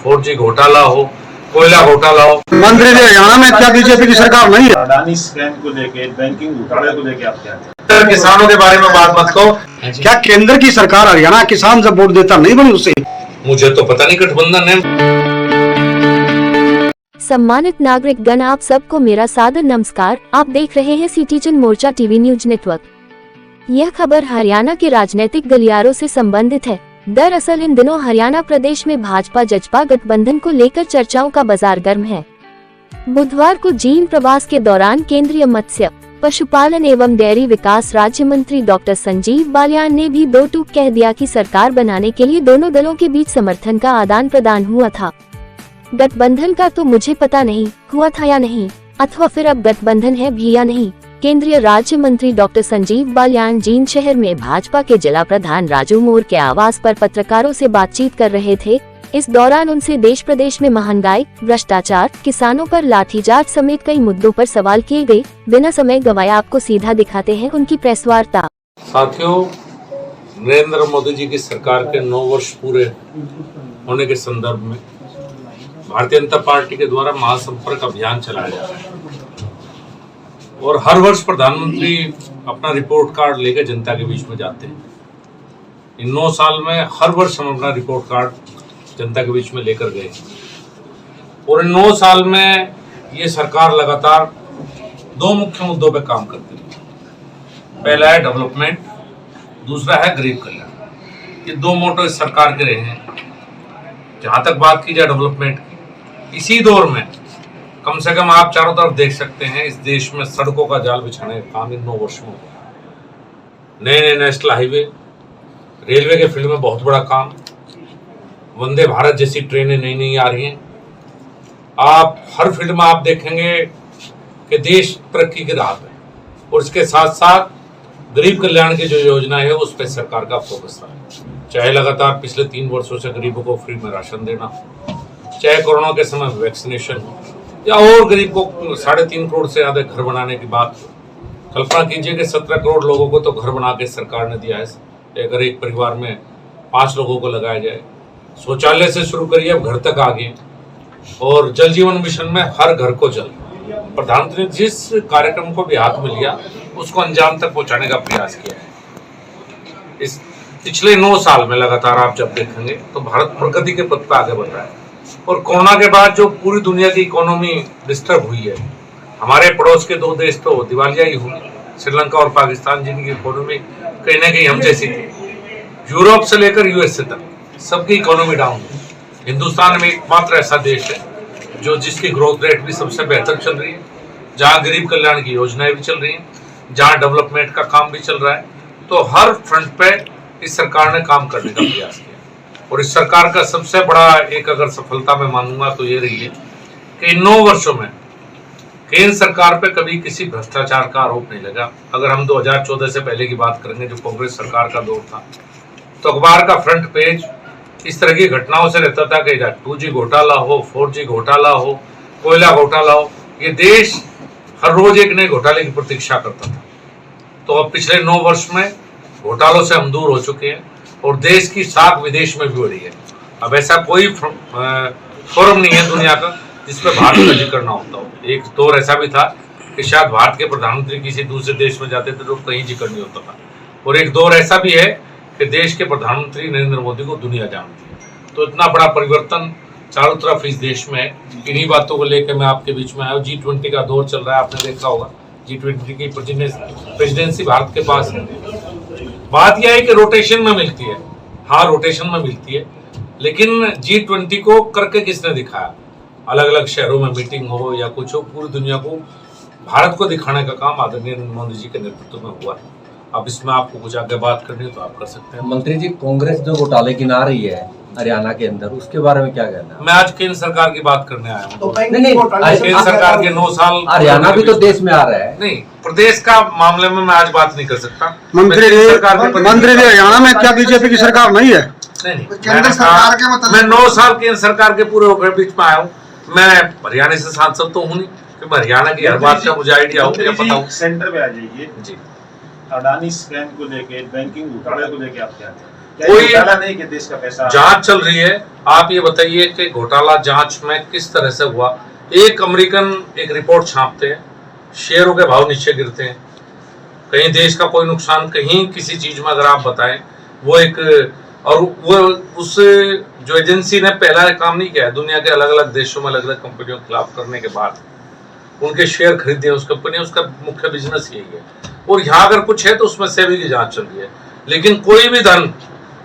4G घोटाला हो, कोयला घोटाला हो। मंत्री जी हरियाणा में क्या बीजेपी की सरकार नहीं है? अडानी स्कैम को लेके, बैंकिंग घोटाले को लेके आप क्या कहते हैं? किसानों के बारे में बात मत कहो। क्या केंद्र की सरकार हरियाणा किसान जब वोट देता नहीं बनी उससे? मुझे तो पता नहीं गठबंधन है। सम्मानित नागरिक गण, आप सबको मेरा सादर नमस्कार। आप देख रहे हैं सिटीजन मोर्चा टीवी न्यूज नेटवर्क। यह खबर हरियाणा के राजनीतिक गलियारों से संबंधित है। दरअसल इन दिनों हरियाणा प्रदेश में भाजपा जजपा गठबंधन को लेकर चर्चाओं का बाजार गर्म है। बुधवार को चीन प्रवास के दौरान केंद्रीय मत्स्य पशुपालन एवं डेयरी विकास राज्य मंत्री डॉक्टर संजीव बालियान ने भी दो टूक कह दिया कि सरकार बनाने के लिए दोनों दलों के बीच समर्थन का आदान प्रदान हुआ था। गठबंधन का तो मुझे पता नहीं हुआ था या नहीं, अथवा फिर अब गठबंधन है भी या नहीं। केंद्रीय राज्य मंत्री डॉक्टर संजीव बालियान जींद शहर में भाजपा के जिला प्रधान राजू मोर के आवास पर पत्रकारों से बातचीत कर रहे थे। इस दौरान उनसे देश प्रदेश में महंगाई, भ्रष्टाचार, किसानों पर लाठीचार्ज समेत कई मुद्दों पर सवाल किए गए। बिना समय गवाए आपको सीधा दिखाते हैं उनकी प्रेस वार्ता। साथियों, नरेंद्र मोदी जी की सरकार के 9 वर्ष पूरे होने के संदर्भ में भारतीय जनता पार्टी के द्वारा महासंपर्क अभियान चलाया जा रहा है और हर वर्ष प्रधानमंत्री अपना रिपोर्ट कार्ड लेकर जनता के बीच में जाते हैं। इन 9 साल में हर वर्ष हम अपना रिपोर्ट कार्ड जनता के बीच में लेकर गए और इन 9 साल में ये सरकार लगातार 2 मुख्य मुद्दों पर काम करती है। पहला है डेवलपमेंट, दूसरा है गरीब कल्याण। ये 2 मोटो इस सरकार के रहे हैं। जहां तक बात की जाए डेवलपमेंट की, इसी दौर में कम से कम आप चारों तरफ देख सकते हैं इस देश में सड़कों का जाल बिछाने का काम इन 9 वर्षों में हुआ। नए नए नेशनल हाईवे, रेलवे के फील्ड में बहुत बड़ा काम, वंदे भारत जैसी ट्रेनें नई नई आ रही हैं। आप हर फील्ड में आप देखेंगे कि देश तरक्की की राह पे, और इसके साथ साथ गरीब कल्याण की जो योजना है उस पर सरकार का फोकस रहा। चाहे लगातार पिछले 3 वर्षों से गरीबों को फ्री में राशन देना, चाहे कोरोना के समय वैक्सीनेशन, या और गरीब को 3.5 करोड़ से ज्यादा घर बनाने की बात। कल्पना कीजिए कि 17 करोड़ लोगों को तो घर बना के सरकार ने दिया है। अगर एक परिवार में 5 लोगों को लगाया जाए, शौचालय से शुरू करिए अब घर तक आ गए, और जल जीवन मिशन में हर घर को जल। प्रधानमंत्री ने जिस कार्यक्रम को भी हाथ में लिया उसको अंजाम तक पहुंचाने का प्रयास किया है। इस पिछले 9 साल में लगातार आप जब देखेंगे तो भारत प्रगति के पथ पर आगे बढ़ रहा है। और कोरोना के बाद जो पूरी दुनिया की इकोनॉमी डिस्टर्ब हुई है, हमारे पड़ोस के 2 देश तो दिवालिया ही हुए, श्रीलंका और पाकिस्तान, जिनकी इकोनॉमी कहीं ना कहीं हम जैसी थी। यूरोप से लेकर यूएसए तक सबकी इकोनॉमी डाउन है। हिंदुस्तान में एकमात्र ऐसा देश है जो जिसकी ग्रोथ रेट भी सबसे बेहतर चल रही है, जहाँ गरीब कल्याण की योजनाएं भी चल रही हैं, जहाँ डेवलपमेंट का काम भी चल रहा है। तो हर फ्रंट पे इस सरकार ने काम करने का प्रयास किया, और इस सरकार का सबसे बड़ा एक अगर सफलता मैं मानूंगा तो ये रही है कि इन 9 वर्षों में केंद्र सरकार पे कभी किसी भ्रष्टाचार का आरोप नहीं लगा। अगर हम 2014 से पहले की बात करेंगे, जो कांग्रेस सरकार का दौर था, तो अखबार का फ्रंट पेज इस तरह की घटनाओं से रहता था कि 2G घोटाला हो, 4G घोटाला हो, कोयला घोटाला हो। ये देश हर रोज एक नए घोटाले की प्रतीक्षा करता था। तो अब पिछले 9 वर्ष में घोटालों से हम दूर हो चुके हैं और देश की साख विदेश में भी हो रही है। अब ऐसा कोई फोरम नहीं है दुनिया का जिसमें भारत का जिक्र ना होता हो। एक दौर ऐसा भी था कि शायद भारत के प्रधानमंत्री किसी दूसरे देश में जाते थे तो कहीं जिक्र नहीं होता था, और एक दौर ऐसा भी है कि देश के प्रधानमंत्री नरेंद्र मोदी को दुनिया जानती है। तो इतना बड़ा परिवर्तन चारों तरफ इस देश में है। इन्हीं बातों को लेकर मैं आपके बीच में आया हूँ। G20 का दौर चल रहा है, आपने देखा होगा। G20 की प्रेसिडेंसी भारत के पास है। बात यह है कि रोटेशन में मिलती है, हाँ रोटेशन में मिलती है, लेकिन G20 को करके किसने दिखाया? अलग अलग शहरों में मीटिंग हो या कुछ हो, पूरी दुनिया को भारत को दिखाने का काम आदरणीय मोदी जी के नेतृत्व में हुआ है। अब इसमें आपको कुछ आगे बात करनी है तो आप कर सकते हैं। मंत्री जी, कांग्रेस जो घोटाले गिना रही है हरियाणा के अंदर, उसके बारे में क्या कहना है? मैं आज केंद्र सरकार की बात करने आया हूँ। नहीं, केंद्र सरकार के 9 साल, हरियाणा भी तो देश में आ रहा है। नहीं, प्रदेश का मामले में मैं आज बात नहीं कर सकता। मंत्री जी हरियाणा में क्या बीजेपी की सरकार नहीं है? नहीं, केंद्र सरकार के मतलब मैं 9 साल केंद्र सरकार के पूरे होकर बीच में आया हूँ। मैं हरियाणा से सांसद तो हूँ नहीं कि मैं हरियाणा की हर बात का मुझे आइडिया हो या पता हो। सेंटर पे आ जाइए जी। अडानी स्कैम को लेके, बैंकिंग घोटाले को लेके आप क्या कहते हैं? कोई घोटाला नहीं कि देश का पैसा जांच चल रही है। आप ये बताइए कि घोटाला जांच में किस तरह से हुआ। एक अमेरिकन एक रिपोर्ट छापते हैं, शेयरों के भाव नीचे गिरते हैं, कहीं देश का कोई नुकसान, कहीं किसी चीज में अगर आप बताएं, वो एक और वो उस जो एजेंसी ने पहला काम नहीं किया है, दुनिया के अलग अलग देशों में अलग अलग कंपनियों के खिलाफ करने के बाद उनके शेयर खरीदे उस कंपनी, उसका मुख्य बिजनेस यही है। और यहाँ अगर कुछ है तो उसमें सेबी की जांच चल रही है, लेकिन कोई भी धन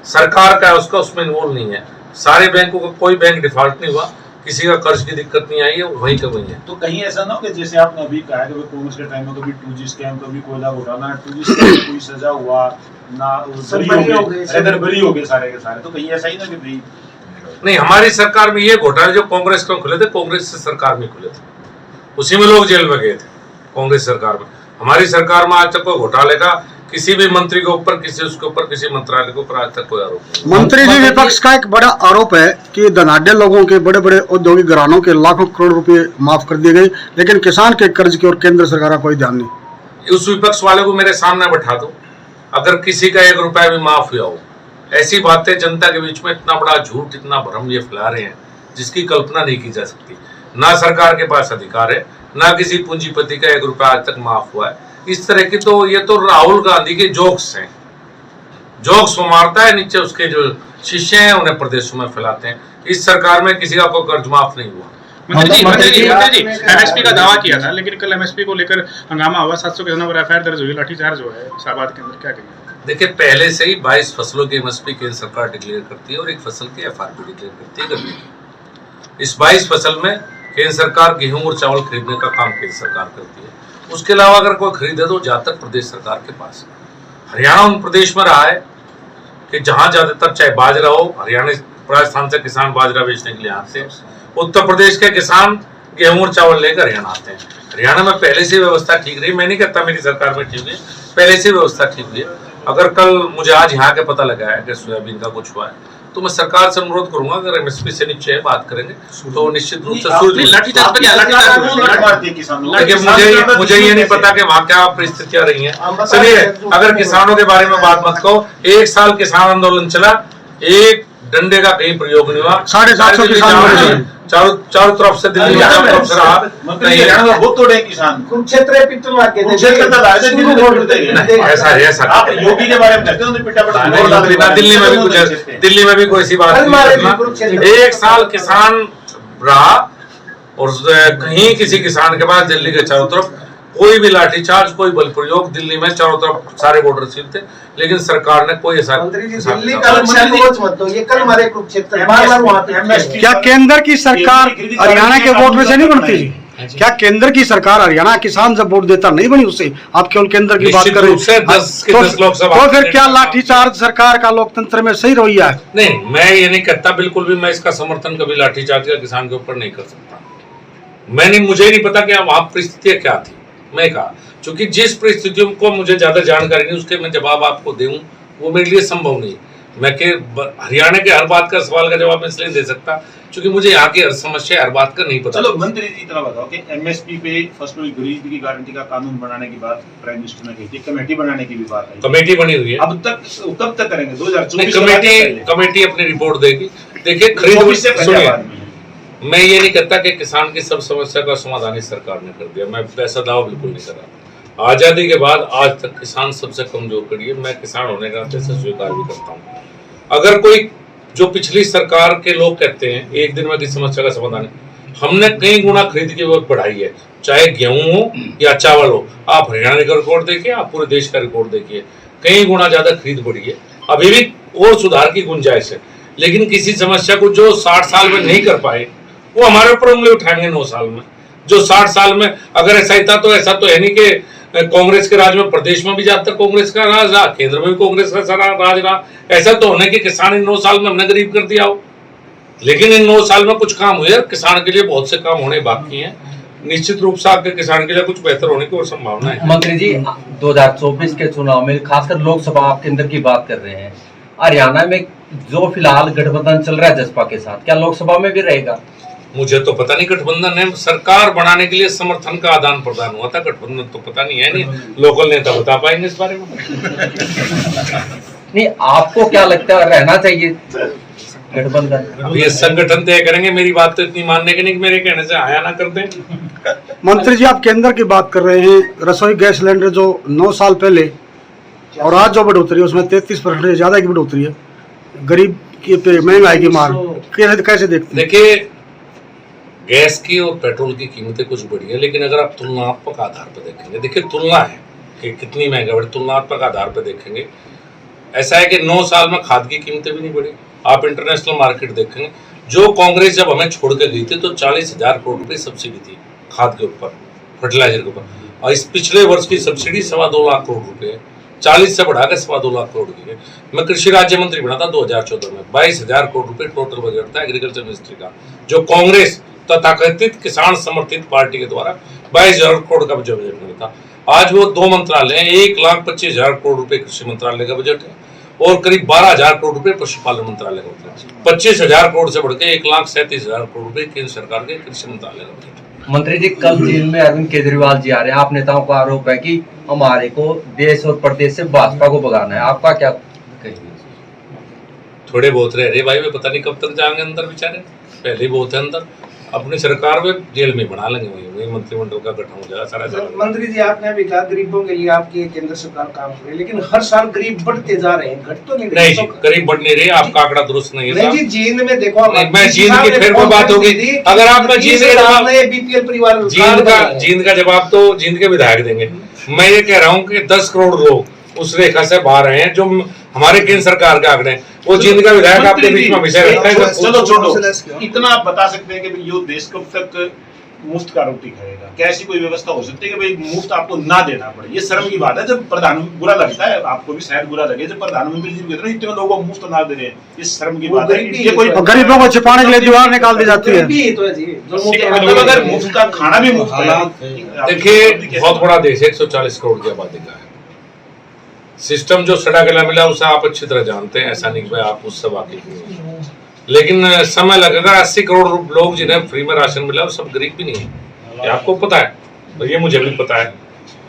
सरकार का है उसका उसमें इन्वॉल्व नहीं है। सारे बैंकों का कोई बैंक डिफॉल्ट नहीं हुआ, किसी का कर्ज की दिक्कत नहीं आई है, वही कमी है। तो कहीं ऐसा ना हो कि जैसे आपने अभी कहा कि कांग्रेस के टाइम में कभी 2G स्कैम, कभी कोयला घोटाला, 2G स्कैम कोई सजा हुआ ना, बरी हो गए सारे के सारे, तो कहीं ऐसा ही ना कि भाई नहीं, हमारी सरकार में ये घोटाले जो कांग्रेस को खुले थे, कांग्रेस से सरकार में खुले थे, उसी में लोग जेल में गए थे कांग्रेस सरकार में। हमारी सरकार में आज तक कोई घोटाले का किसी भी मंत्री के ऊपर, किसी उसके ऊपर, किसी मंत्रालय के ऊपर आज तक कोई आरोप नहीं। मंत्री जी, विपक्ष का एक बड़ा आरोप है कि धनाढ्य लोगों के, बड़े बड़े औद्योगिक घरानों के लाखों करोड़ रुपए माफ कर दिए गए, लेकिन किसान के कर्ज की ओर केंद्र सरकार का कोई ध्यान नहीं। उस विपक्ष वाले को मेरे सामने बैठा दो, अगर किसी का 1 रुपया भी माफ हुआ हो। ऐसी बातें जनता के बीच में इतना बड़ा झूठ, इतना भ्रम ये फैला रहे हैं जिसकी कल्पना नहीं की जा सकती। ना सरकार के पास अधिकार है, ना किसी पूंजीपति का 1 रुपया आज तक माफ हुआ है। इस तरह की तो ये तो राहुल गांधी के जोक्स हैं, जोक्स वो मारता है, नीचे उसके जो शिष्य हैं उन्हें प्रदेशों में फैलाते हैं। इस सरकार में किसी का कोई कर्ज माफ नहीं हुआ। मंत्री जी एमएसपी का दावा किया था, लेकिन कल एमएसपी को लेकर हंगामा हुआ, 700 के नंबर एफआईआर दर्ज हुई, लाठीचार्ज हुआ है शाहबाद के अंदर, क्या कहेंगे? देखिए, पहले से ही 22 फसलों की एमएसपी केंद्र सरकार डिक्लेयर करती है और 1 फसल की एफआरपी डिक्लेयर करती है गन्ने की। इस 22 फसल में केंद्र सरकार गेहूं और चावल खरीदने का काम केंद्र सरकार करती है। उसके अलावा अगर कोई खरीदे तो ज्यादातर प्रदेश सरकार के पास। हरियाणा उन प्रदेश में रहा है कि जहां ज्यादातर चाहे बाजरा हो, हरियाणा राजस्थान से किसान बाजरा बेचने के लिए आते हैं, उत्तर प्रदेश के किसान गेहूं और चावल लेकर हरियाणा आते हैं। हरियाणा में पहले से व्यवस्था ठीक रही, मैं नहीं कहता मेरी सरकार में ठीक हुई, पहले से व्यवस्था ठीक हुई है। अगर कल मुझे आज यहाँ के पता लगा है कि सोयाबीन का कुछ हुआ है, तो मैं सरकार से अनुरोध करूंगा, अगर एमएसपी से नीचे बात करेंगे तो निश्चित रूप से मुझे ये नहीं पता कि वहाँ क्या परिस्थितियां रही हैं। चलिए, अगर किसानों के बारे में बात मत कहो, 1 साल किसान आंदोलन चला, एक डंडे का कहीं प्रयोग नहीं हुआ, 750 किसान चारों तरफ से दिल्ली में चारों तरफ से रहा। बहुत तोड़े किसान, कुरुक्षेत्र ऐसा आप योगी के बारे में कहते हो पिटा दिल्ली में भी कुछ, दिल्ली में भी कोई ऐसी बात नहीं। 1 साल किसान रहा और कहीं किसी किसान के पास दिल्ली के चारों तरफ कोई भी लाठीचार्ज, कोई बल प्रयोग, दिल्ली में चारों तरफ सारे बॉर्डर सील थे, लेकिन सरकार ने कोई ऐसा क्या केंद्र की सरकार हरियाणा के वोट में से नहीं बनती? क्या केंद्र की सरकार हरियाणा किसान जब वोट देता नहीं बनी उससे? आप केवल केंद्र की बात कर रहे हैं, तो फिर क्या लाठीचार्ज सरकार का लोकतंत्र में सही रवैया है? नहीं, मैं ये नहीं कहता बिल्कुल भी, मैं इसका समर्थन कभी लाठीचार्ज का किसान के ऊपर नहीं कर सकता। मुझे नहीं पता कि वहां परिस्थितियां क्या थी, मैं कहा, क्योंकि जिस परिस्थितियों को मुझे ज्यादा जानकारी नहीं उसके मैं जवाब आपको दूं वो मेरे लिए संभव नहीं। मैं के हरियाणा के हर बात का सवाल का जवाब इसलिए दे सकता क्योंकि मुझे यहाँ की हर समस्या, हर बात का नहीं पता। चलो मंत्री जी, इतना बताओ कि एमएसपी पे फसलों की खरीद की गारंटी का कानून बनाने की बात प्राइम मिनिस्टर ने कही थी, कमेटी बनाने की भी बात है, कमेटी बनी हुई है। अब तक कब तक करेंगे? 2024 कमेटी अपनी रिपोर्ट देगी। देखिए, खरीद से मैं ये नहीं कहता कि किसान की सब समस्या का समाधान इस सरकार ने कर दिया, मैं वैसा दावा बिल्कुल नहीं कर रहा। आजादी के बाद आज तक किसान सबसे कमजोर कड़ी है, मैं किसान होने का नाते से स्वीकार भी करता हूँ। अगर कोई जो पिछली सरकार के लोग कहते हैं एक दिन में किसी समस्या का समाधान है, हमने कई गुना खरीद की वक्त बढ़ाई है, चाहे गेहूं हो या चावल हो। आप हरियाणा का रिकॉर्ड देखिए, आप पूरे देश का रिकॉर्ड देखिए, कई गुना ज्यादा खरीद बढ़ी है। अभी भी और सुधार की गुंजाइश है, लेकिन किसी समस्या को जो 60 साल में नहीं कर पाए वो हमारे ऊपर उंगली उठाएंगे 9 साल में। जो 60 साल में अगर ऐसा ही था तो ऐसा तो है नहीं कि कांग्रेस के राज में प्रदेश में भी ज्यादातर कांग्रेस का राज रहा, केंद्र में भी कांग्रेस का सारा राज रहा। ऐसा तो होने कि किसान इन 9 साल में हमने गरीब कर दिया हो, लेकिन इन 9 साल में कुछ काम हुए, किसान के लिए बहुत से काम होने बाकी हैं। निश्चित रूप से आपके किसान के लिए कुछ बेहतर होने की और संभावना है। मंत्री जी, 2024 के चुनाव में खासकर लोकसभा आप केंद्र की बात कर रहे हैं, हरियाणा में जो फिलहाल गठबंधन चल रहा है जसपा के साथ, क्या लोकसभा में भी रहेगा? मुझे तो पता नहीं, गठबंधन है, सरकार बनाने के लिए समर्थन का आदान प्रदान हुआ था, गठबंधन तो पता नहीं है, नहीं लोकल नेता बता पाएंगे इस बारे में। नहीं, आपको क्या लगता है रहना चाहिए गठबंधन? अब ये संगठन तय करेंगे, मेरी बात तो इतनी मानने की नहीं कि मेरे कहने से आया ना कर दें। मंत्री जी, आप केंद्र की बात कर रहे हैं, रसोई गैस सिलेंडर जो 9 साल पहले और आज जो बढ़ोतरी है उसमें 33% से ज्यादा की बढ़ोतरी है, गरीब की पे महंगाई की मार कैसे देखते हैं? देखिए, गैस की और पेट्रोल की कीमतें कुछ बढ़ी है, लेकिन अगर आप तुलनात्मक आधार पर देखेंगे, देखिए तुलना है कि कितनी महंगा बढ़ी, तुलनात्मक आधार पर देखेंगे ऐसा है कि 9 साल में खाद की कीमतें भी नहीं बढ़ी। आप इंटरनेशनल मार्केट देखेंगे, जो कांग्रेस जब हमें छोड़ के गई थी तो 40,000 करोड़ रुपए सब्सिडी थी खाद के ऊपर, फर्टिलाइजर के ऊपर, और इस पिछले वर्ष की सब्सिडी 2.25 लाख करोड़ रुपए है, 40 से बढ़ाकर 2.25 लाख करोड़ की है। मैं कृषि राज्य मंत्री बना था 2014 में, 22,000 करोड़ रुपए टोटल बजट था एग्रीकल्चर मिनिस्ट्री का, जो कांग्रेस तथाकथित किसान समर्थित पार्टी के द्वारा 22,000 करोड़ का बजट में था। आज वो 2 मंत्रालय हैं, 1,25,000 करोड़ रुपए कृषि मंत्रालय का बजट है और करीब 12,000 करोड़ रुपए पशुपालन मंत्रालय का बजट है। 25,000 करोड़ से बढ़ के 1,37,000 करोड़ रुपए केंद्र सरकार के कृषि मंत्रालय का बजट है। मंत्री जी, कल जेल में अरविंद केजरीवाल जी आ रहे हैं, आप नेताओं का आरोप है कि हमारे को देश और प्रदेश से भाजपा को भगाना है, आपका क्या कहेंगे? थोड़े बहुत रह रहे भाई, वे पता नहीं कब तक जाएंगे अंदर बेचारे, पहले ही बहुत है अंदर, अपनी सरकार में जेल में बना लेंगे, वही मंत्रिमंडल का गठन हो जाएगा सारा सारा। मंत्री जी, आपने अभी कहा गरीबों के लिए आपकी केंद्र सरकार काम कर रही है, लेकिन हर साल गरीब बढ़ते जा रहे हैं, घट तो नहीं रहे। नहीं जी, गरीब बढ़ नहीं रही, आपका आंकड़ा दुरुस्त नहीं है। नहीं जी, जींद में देखो, मैं जींद की फिर कोई बात होगी, अगर आप मैं जींद का जवाब, बीपीएल परिवार जींद का जवाब तो जींद के विधायक देंगे। मैं ये कह रहा हूँ कि 10 करोड़ लोग उस रेखा से बाहर रहे हैं, जो हमारे केंद्र सरकार के आंकड़े, वो जींद का विधायक आपके बीच में विषय रखता है। चलो छोड़ो, इतना आप बता सकते हैं कि भाई ये देश कब तक मुफ्त का रोटी खाएगा? क्या ऐसी कोई व्यवस्था हो सकती है कि भाई मुफ्त आपको ना देना पड़े? ये शर्म की बात है। जब प्रधानमंत्री, बुरा लगता है आपको भी, शायद बुरा लगे, जब प्रधानमंत्री जी कहते हैं इतने लोगों को मुफ्त ना दे रहे हैं, ये शर्म की बात है। ये कोई गरीबों को छिपाने के लिए दीवार निकाल दी जाती है। मतलब अगर मुफ्त का खाना भी मुफ्त है। देखिए, बहुत बड़ा देश है, 140 करोड़ की आबादी का है। सिस्टम जो सड़ा गला मिला उसे आप अच्छी तरह जानते हैं, ऐसा नहीं कि आप उससे वाकिफ नहीं हैं, लेकिन समय लगेगा। 80 करोड़ लोग जिन्हें फ्री में राशन मिला वो सब गरीब भी नहीं है, ये आपको पता है, तो ये मुझे भी पता है।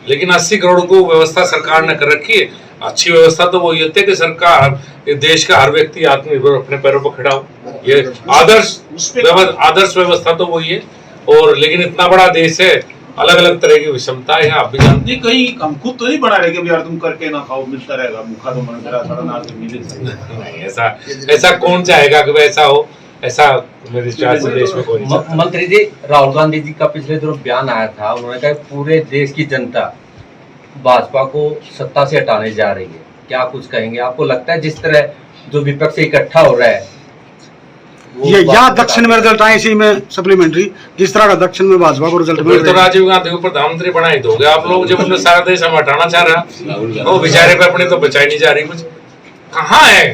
लेकिन 80 करोड़ को व्यवस्था सरकार ने कर रखी है। अच्छी व्यवस्था तो वही होती है कि सरकार, देश का हर व्यक्ति आत्मनिर्भर अपने पैरों पर खड़ा हो, ये आदर्श व्यवस्था तो वही है। और लेकिन इतना बड़ा देश है, अलग अलग तरह की विषमता है, आप भी जानते हैं। कहीं हम खुद तो नहीं बना रहे कि यार तुम करके ना खाओ, मिलता रहेगा, भूखा तो मन करा थोड़ा ना मिले। नहीं, ऐसा कौन चाहेगा कि ऐसा हो? ऐसा मेरे ख्याल से देश में कोई नहीं। मंत्री जी, राहुल गांधी जी का पिछले दिनों बयान आया था, उन्होंने कहा पूरे देश की जनता भाजपा को सत्ता से हटाने जा रही है, क्या कुछ कहेंगे? आपको लगता है जिस तरह जो विपक्ष इकट्ठा हो रहा है, ये या दक्षिण में रिजल्ट आए इसी में सप्लीमेंट्री, जिस तरह का दक्षिण में भाजपा को रिजल्ट मिल तो राजीव गांधी को प्रधानमंत्री बना ही दोगे आप लोग, जब अपने सारा देश हम हटाना चाह रहा, वो बेचारे पे अपने तो बचाई नहीं जा रही। कुछ कहाँ है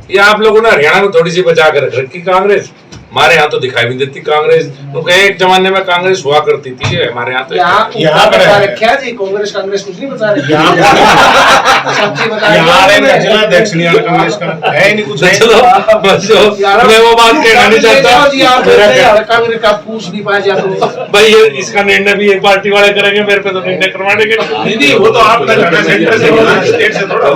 ये? आप लोगों ने हरियाणा में थोड़ी सी बचा कर रख रखी कांग्रेस, हमारे यहाँ तो दिखाई भी देती कांग्रेस। तो एक जमाने में कांग्रेस हुआ करती थी, हमारे यहाँ तो यहाँ बचा रखा जी, कांग्रेस कुछ नहीं बचा रखी। मैं वो बात कहना नहीं चाहता कांग्रेस का पूछ नहीं पाया जाता भाई, ये इसका निर्णय भी एक पार्टी वाले करेंगे, मेरे पे तो निर्णय करवाने के नहीं, वो तो आप स्टेट से थोड़ा